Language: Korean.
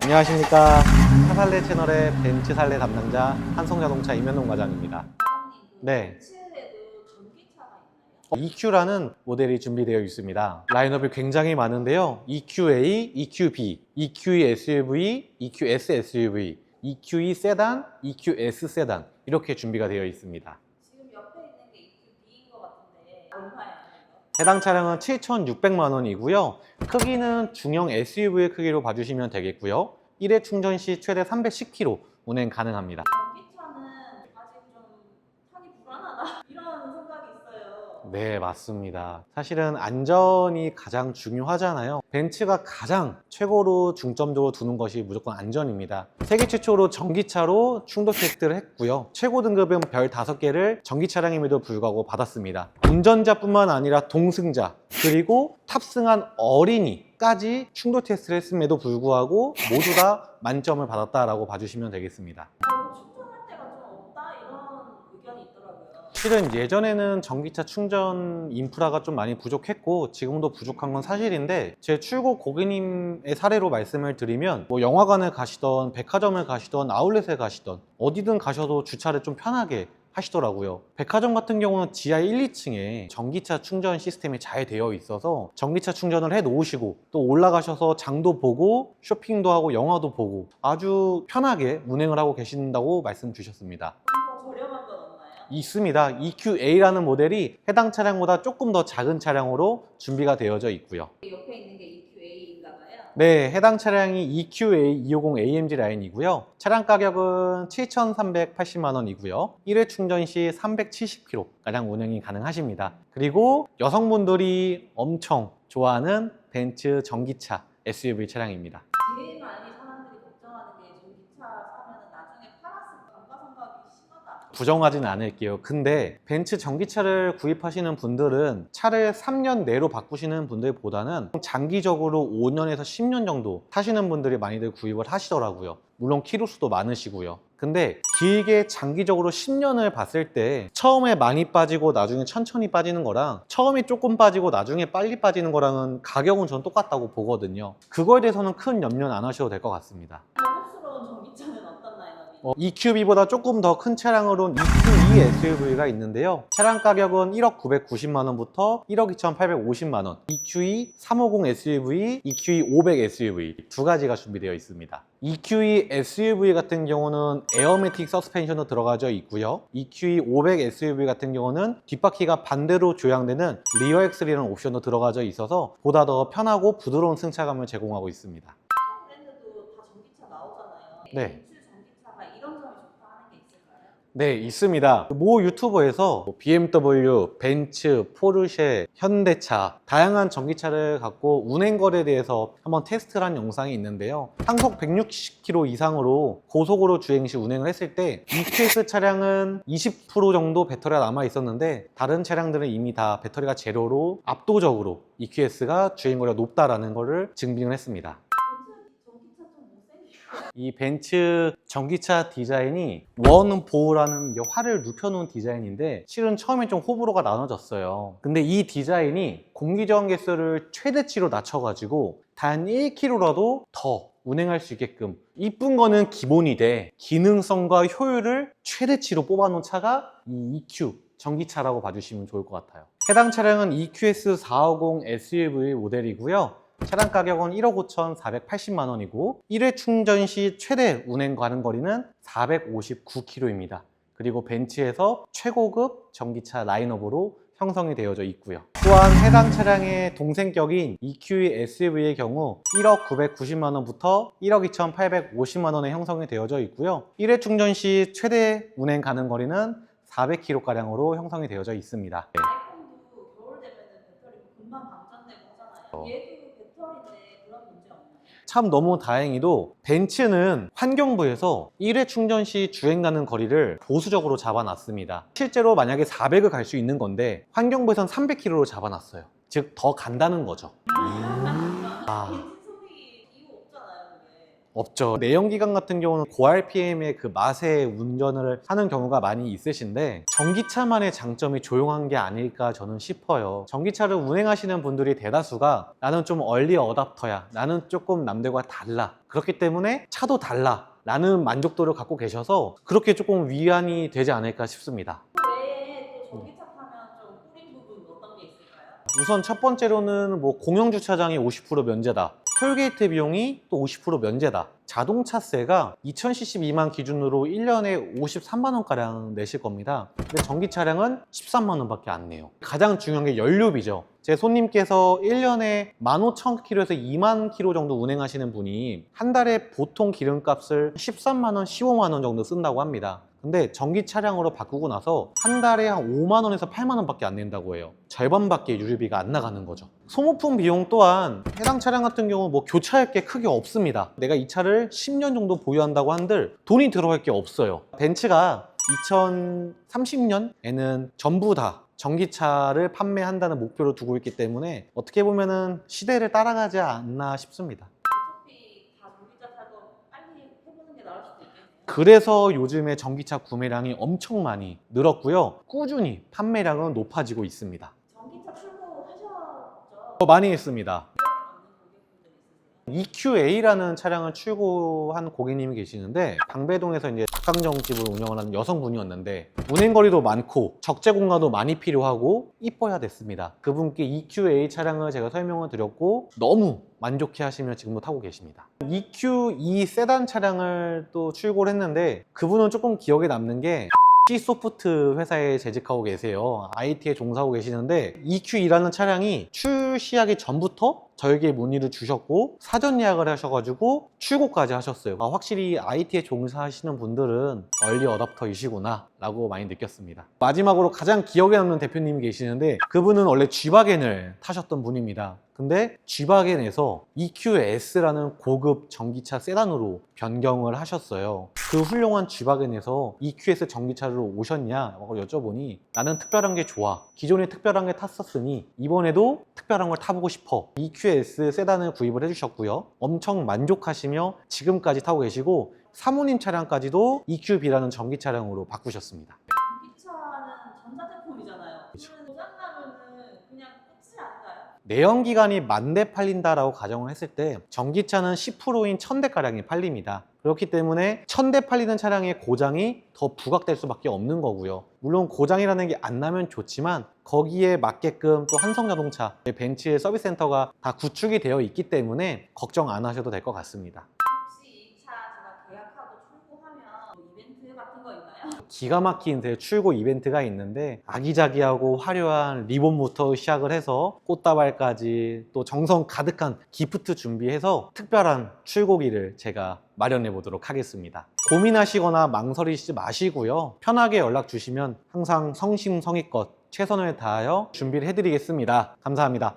안녕하십니까. 차살레 채널의 벤츠 살레 담당자 한성자동차 임현동 과장입니다. 네. 벤츠에도 전기차가 있나요? EQ라는 모델이 준비되어 있습니다. 라인업이 굉장히 많은데요. EQA, EQB, EQE SUV, EQS SUV, EQE 세단, EQS 세단 이렇게 준비가 되어 있습니다. 지금 옆에 있는 게 EQB인 것 같은데 얼마예요? 해당 차량은 7,600만 원이고요. 크기는 중형 SUV의 크기로 봐주시면 되겠고요. 1회 충전 시 최대 310km 운행 가능합니다. 전기차는 아직 좀 타기 불안하다 이런 생각이 있어요. 네, 맞습니다. 사실은 안전이 가장 중요하잖아요. 벤츠가 가장 최고로 중점적으로 두는 것이 무조건 안전입니다. 세계 최초로 전기차로 충돌 테스트를 했고요. 최고 등급은 별 5개를 전기 차량임에도 불구하고 받았습니다. 운전자뿐만 아니라 동승자, 그리고 탑승한 어린이까지 충돌 테스트를 했음에도 불구하고 모두 다 만점을 받았다라고 봐주시면 되겠습니다. 충전할 때가 좀 없다 이런 의견이 있더라고요. 실은 예전에는 전기차 충전 인프라가 좀 많이 부족했고 지금도 부족한 건 사실인데, 제 출고 고객님의 사례로 말씀을 드리면 뭐 영화관을 가시던 백화점을 가시던 아울렛에 가시던 어디든 가셔도 주차를 좀 편하게 하시더라고요. 백화점 같은 경우는 지하 1, 2층에 전기차 충전 시스템이 잘 되어 있어서 전기차 충전을 해 놓으시고 또 올라가셔서 장도 보고 쇼핑도 하고 영화도 보고 아주 편하게 운행을 하고 계신다고 말씀 주셨습니다. 좀 더 저렴한 건 없나요? 있습니다. EQA라는 모델이 해당 차량보다 조금 더 작은 차량으로 준비가 되어져 있고요. 옆에 있는 게 EQA인가 봐요. 네, 해당 차량이 EQA 250 AMG 라인이고요. 차량 가격은 7,380만 원이고요. 1회 충전 시 370km 가량 운행이 가능하십니다. 그리고 여성분들이 엄청 좋아하는 벤츠 전기차 SUV 차량입니다. 제일 많이 사람들이 걱정하는 게 전기차 사면 나중에 팔았을 때 감가상각이 심하다. 부정하진 않을게요. 근데 벤츠 전기차를 구입하시는 분들은 차를 3년 내로 바꾸시는 분들보다는 장기적으로 5년에서 10년 정도 타시는 분들이 많이들 구입을 하시더라고요. 물론 키로수도 많으시고요. 근데 길게 장기적으로 10년을 봤을 때 처음에 많이 빠지고 나중에 천천히 빠지는 거랑 처음에 조금 빠지고 나중에 빨리 빠지는 거랑은 가격은 전 똑같다고 보거든요. 그거에 대해서는 큰 염려는 안 하셔도 될 것 같습니다. 고급스러운 전기차는 어떤 라인업이? EQB보다 조금 더 큰 차량으로는 EQE SUV가 있는데요. 차량 가격은 1억 990만 원부터 1억 2,850만 원. EQE 350 SUV, EQE 500 SUV 두 가지가 준비되어 있습니다. EQE SUV 같은 경우는 에어매틱 서스펜션도 들어가져 있고요. EQE 500 SUV 같은 경우는 뒷바퀴가 반대로 조향되는 리어 엑셀이라는 옵션도 들어가져 있어서 보다 더 편하고 부드러운 승차감을 제공하고 있습니다. 브랜드도 다 전기차 나오잖아요. 네. 벤츠 전기차가 이런 점이 좋다 하는 게 있을까요? 네, 있습니다. 모 유튜버에서 BMW, 벤츠, 포르쉐, 현대차 다양한 전기차를 갖고 운행거리에 대해서 한번 테스트를 한 영상이 있는데요. 항속 160km 이상으로 고속으로 주행 시 운행을 했을 때 EQS 차량은 20% 정도 배터리가 남아 있었는데 다른 차량들은 이미 다 배터리가 제로로 압도적으로 EQS가 주행거리가 높다라는 것을 증빙을 했습니다. 벤츠 전기차 좀 못생기고 이 벤츠 전기차 디자인이 원보라는 게 활을 눕혀놓은 디자인인데 실은 처음에 좀 호불호가 나눠졌어요. 근데 이 디자인이 공기저항 개수를 최대치로 낮춰가지고 단 1km라도 더 운행할 수 있게끔, 이쁜 거는 기본이 돼 기능성과 효율을 최대치로 뽑아놓은 차가 이 EQ 전기차라고 봐주시면 좋을 것 같아요. 해당 차량은 EQS 450 SUV 모델이고요. 차량 가격은 1억 5,480만 원이고 1회 충전 시 최대 운행 가능 거리는 459km입니다. 그리고 벤츠에서 최고급 전기차 라인업으로 형성이 되어져 있고요. 또한 해당 차량의 동생격인 EQE SUV의 경우 1억 990만 원부터 1억 2,850만 원에 형성이 되어져 있고요. 1회 충전 시 최대 운행 가능 거리는 400km가량으로 형성이 되어져 있습니다. 아이폰도 겨울 되면 배터리 금방 방전되고 하잖아요. 얘도 배터리인데 그런 문제 없나요? 참 너무 다행히도 벤츠는 환경부에서 1회 충전 시 주행 가는 거리를 보수적으로 잡아놨습니다. 실제로 만약에 400을 갈 수 있는 건데 환경부에선 300km로 잡아놨어요. 즉 더 간다는 거죠. 벤츠 소비 이유 없잖아요, 그게. 없죠. 내연기관 같은 경우는 고RPM의 그 맛에 운전을 하는 경우가 많이 있으신데 전기차만의 장점이 조용한 게 아닐까 저는 싶어요. 전기차를 운행하시는 분들이 대다수가 나는 좀 얼리 어답터야, 나는 조금 남들과 달라, 그렇기 때문에 차도 달라 라는 만족도를 갖고 계셔서 그렇게 조금 위안이 되지 않을까 싶습니다. 그 외에 또 전기차 타면 좀 꾸린 부분 어떤 게 있을까요? 우선 첫 번째로는 뭐 공영주차장이 50% 면제다, 톨게이트 비용이 또 50% 면제다, 자동차세가 2000cc 미만 기준으로 1년에 53만 원가량 내실 겁니다. 근데 전기 차량은 13만 원밖에 안 내요. 가장 중요한 게 연료비죠. 제 손님께서 1년에 15,000km에서 2만 km 정도 운행하시는 분이 한 달에 보통 기름값을 13만 원, 15만 원 정도 쓴다고 합니다. 근데 전기 차량으로 바꾸고 나서 한 달에 한 5만 원에서 8만 원밖에 안 낸다고 해요. 절반밖에 유류비가 안 나가는 거죠. 소모품 비용 또한 해당 차량 같은 경우 뭐 교체할 게 크게 없습니다. 내가 이 차를 10년 정도 보유한다고 한들 돈이 들어갈 게 없어요. 벤츠가 2030년에는 전부 다 전기차를 판매한다는 목표를 두고 있기 때문에 어떻게 보면은 시대를 따라가지 않나 싶습니다. 어차피 다 전기차 타고 빨리 해보는 게 나을 수도 있겠네요. 그래서 요즘에 전기차 구매량이 엄청 많이 늘었고요. 꾸준히 판매량은 높아지고 있습니다. 전기차 출고하셨죠? 많이 했습니다. 기억에 남는 고객분들 있으세요? EQA라는 차량을 출고한 고객님이 계시는데 방배동에서 이제 닭강정집을 운영을 하는 여성분이었는데 운행거리도 많고 적재 공간도 많이 필요하고 이뻐야 됐습니다. 그분께 EQA 차량을 제가 설명을 드렸고 너무 만족해 하시며 지금도 타고 계십니다. EQ2 세단 차량을 또 출고를 했는데 그분은 조금 기억에 남는 게 C소프트 회사에 재직하고 계세요. IT에 종사하고 계시는데 EQ2라는 차량이 출시하기 전부터 저에게 문의를 주셨고 사전 예약을 하셔가지고 출고까지 하셨어요. 확실히 IT에 종사하시는 분들은 얼리 어답터이시구나 라고 많이 느꼈습니다. 마지막으로 가장 기억에 남는 대표님이 계시는데 그분은 원래 G바겐을 타셨던 분입니다. 근데 G바겐에서 EQS라는 고급 전기차 세단으로 변경을 하셨어요. 그 훌륭한 G바겐에서 EQS 전기차로 오셨냐? 라고 여쭤보니 나는 특별한 게 좋아. 기존에 특별한 게 탔었으니 이번에도 특별한 걸 타보고 싶어. EQS 세단을 구입을 해주셨고요. 엄청 만족하시며 지금까지 타고 계시고 사모님 차량까지도 EQB라는 전기 차량으로 바꾸셨습니다. 전기차는 전자제품이잖아요. 그러면 고장나면은 그냥 끝이 아닌가요? 내연기관이 10,000대 팔린다라고 가정을 했을 때 전기차는 10%인 1,000대가량이 팔립니다. 그렇기 때문에 1,000대 팔리는 차량의 고장이 더 부각될 수밖에 없는 거고요. 물론 고장이라는 게 안 나면 좋지만 거기에 맞게끔 또 한성자동차, 벤츠의 서비스 센터가 다 구축이 되어 있기 때문에 걱정 안 하셔도 될 것 같습니다. 혹시 이 차 제가 계약하고 출고하면 뭐 이벤트 같은 거 있나요? 기가 막힌 출고 이벤트가 있는데 아기자기하고 화려한 리본부터 시작을 해서 꽃다발까지 또 정성 가득한 기프트 준비해서 특별한 출고기를 제가 마련해 보도록 하겠습니다. 고민하시거나 망설이시지 마시고요. 편하게 연락 주시면 항상 성심성의껏 최선을 다하여 준비를 해드리겠습니다. 감사합니다.